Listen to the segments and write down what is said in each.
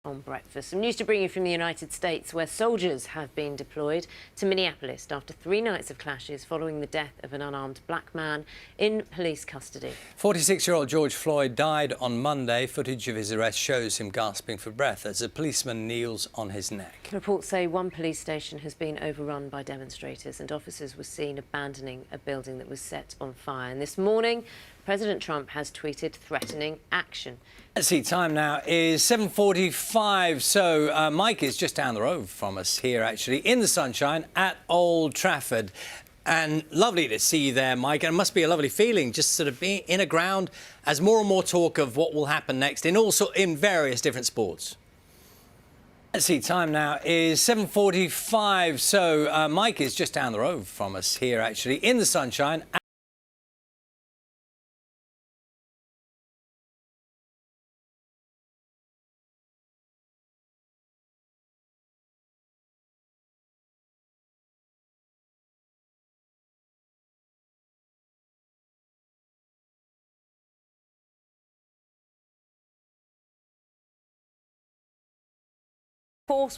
on breakfast. Some news to bring you from the United States, where soldiers have been deployed to Minneapolis after 3 nights of clashes following the death of an unarmed black man in police custody. 46-year-old George Floyd died on Monday. Footage of his arrest shows him gasping for breath as a policeman kneels on his neck. Reports say one police station has been overrun by demonstrators and officers were seen abandoning a building that was set on fire. And this morning, President Trump has tweeted threatening action. Let's see, time now is 7:45. So Mike is just down the road from us here, actually, in the sunshine at Old Trafford. And lovely to see you there, Mike. And it must be a lovely feeling just sort of being in a ground as more and more talk of what will happen next in various different sports. Let's see, time now is 7:45. So Mike is just down the road from us here, actually, in the sunshine.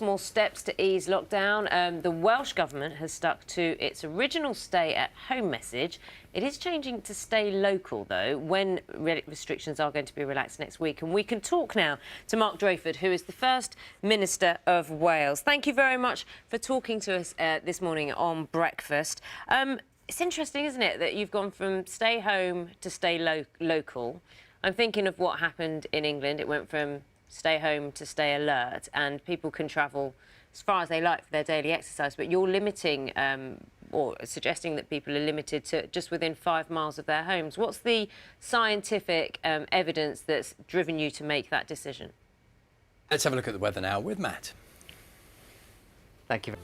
More steps to ease lockdown. The Welsh government has stuck to its original stay-at-home message. It is changing to stay local, though, when restrictions are going to be relaxed next week. And we can talk now to Mark Trafford, who is the First Minister of Wales. Thank you very much for talking to us this morning on Breakfast. It's interesting, isn't it, that you've gone from stay home to stay local. I'm thinking of what happened in England. It went from stay home to stay alert, and people can travel as far as they like for their daily exercise, but you're limiting or suggesting that people are limited to just within 5 miles of their homes. What's the scientific evidence that's driven you to make that decision? Let's have a look at the weather now with Matt. Thank you.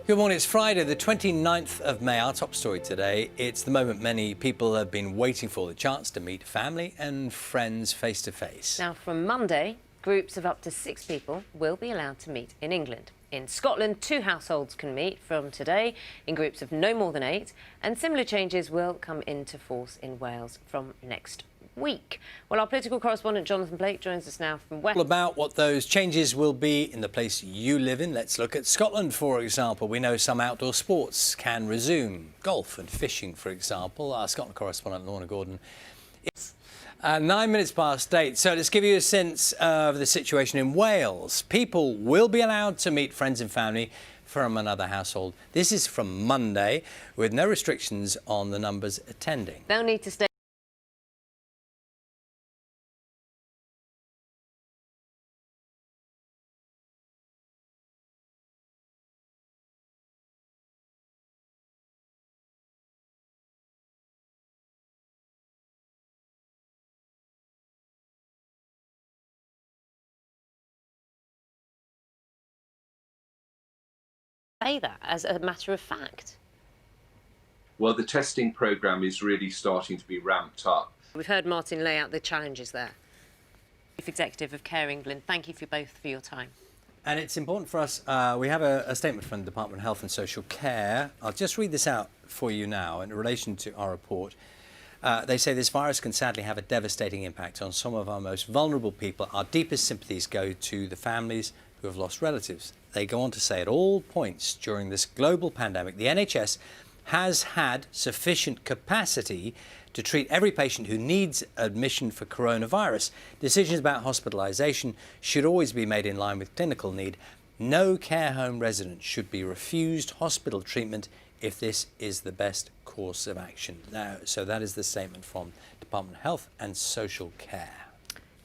Good morning. It's Friday, the 29th of May. Our top story today. It's the moment many people have been waiting for, the chance to meet family and friends face to face. Now, from Monday, groups of up to 6 people will be allowed to meet in England. In Scotland, 2 households can meet from today in groups of no more than 8, and similar changes will come into force in Wales from next week. Well, our political correspondent Jonathan Blake joins us now from West. About what those changes will be in the place you live in. Let's look at Scotland, for example. We know some outdoor sports can resume. Golf and fishing, for example. Our Scotland correspondent Lorna Gordon. It's 9 minutes past 8. So let's give you a sense of the situation in Wales. People will be allowed to meet friends and family from another household. This is from Monday, with no restrictions on the numbers attending. They'll need to stay that as a matter of fact. Well, the testing programme is really starting to be ramped up. We've heard Martin lay out the challenges there. Chief Executive of Care England, thank you both for your time. And it's important for us, we have a statement from the Department of Health and Social Care. I'll just read this out for you now in relation to our report. They say this virus can sadly have a devastating impact on some of our most vulnerable people. Our deepest sympathies go to the families who have lost relatives. They go on to say at all points during this global pandemic, the NHS has had sufficient capacity to treat every patient who needs admission for coronavirus. Decisions about hospitalisation should always be made in line with clinical need. No care home resident should be refused hospital treatment if this is the best course of action. Now, so that is the statement from Department of Health and Social Care.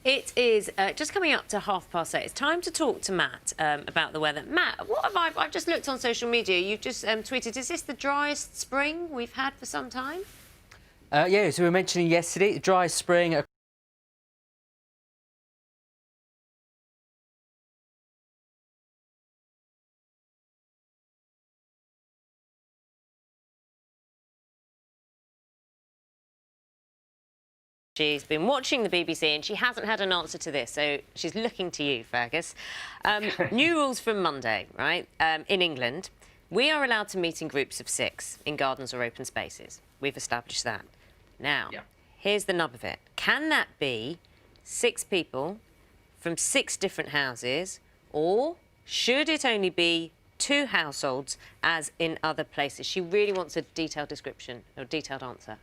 It is just coming up to 8:30. It's time to talk to Matt about the weather. Matt, what have I've just looked on social media. You've just tweeted, is this the driest spring we've had for some time? Yeah, so we were mentioning yesterday, the driest spring. She's been watching the BBC and she hasn't had an answer to this, so she's looking to you, Fergus. New rules from Monday, right? In England, we are allowed to meet in groups of 6 in gardens or open spaces. We've established that. Now, here's the nub of it. Can that be 6 people from 6 different houses, or should it only be 2 households as in other places? She really wants a detailed description or detailed answer.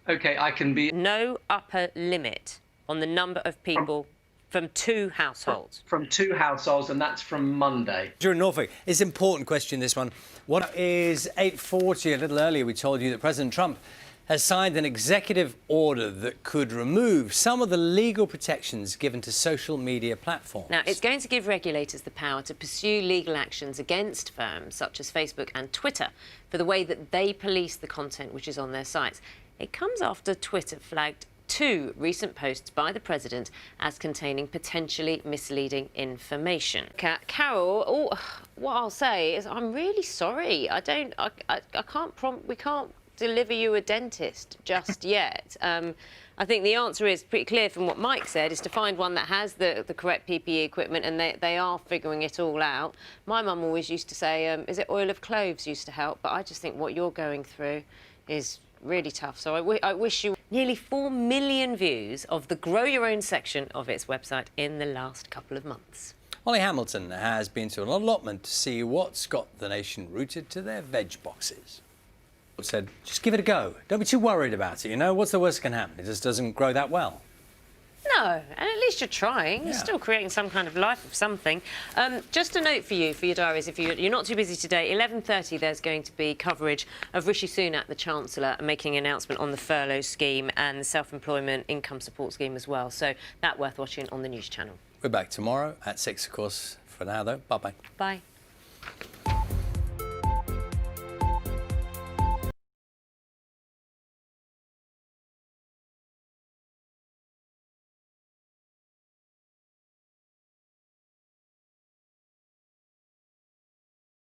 OK, I can be... No upper limit on the number of people from 2 households. From 2 households, and that's from Monday. During Norfolk, it's an important question, this one. What is 8:40? A little earlier, we told you that President Trump has signed an executive order that could remove some of the legal protections given to social media platforms. Now, it's going to give regulators the power to pursue legal actions against firms such as Facebook and Twitter for the way that they police the content which is on their sites. It comes after Twitter flagged 2 recent posts by the president as containing potentially misleading information. Carol, what I'll say is I'm really sorry. We can't deliver you a dentist just yet. I think the answer is pretty clear from what Mike said, is to find one that has the correct PPE equipment, and they are figuring it all out. My mum always used to say, is it oil of cloves used to help? But I just think what you're going through is really tough. So I wish you... Nearly 4 million views of the Grow Your Own section of its website in the last couple of months. Holly Hamilton has been to an allotment to see what's got the nation rooted to their veg boxes. Said, just give it a go. Don't be too worried about it, you know? What's the worst that can happen? It just doesn't grow that well. No, and at least you're trying. You're still creating some kind of life of something. Just a note for you, for your diaries, if you're not too busy today, 11:30 there's going to be coverage of Rishi Sunak, the Chancellor, making an announcement on the furlough scheme and the self-employment income support scheme as well. So that's worth watching on the news channel. We're back tomorrow at 6, of course. For now, though, bye-bye. Bye.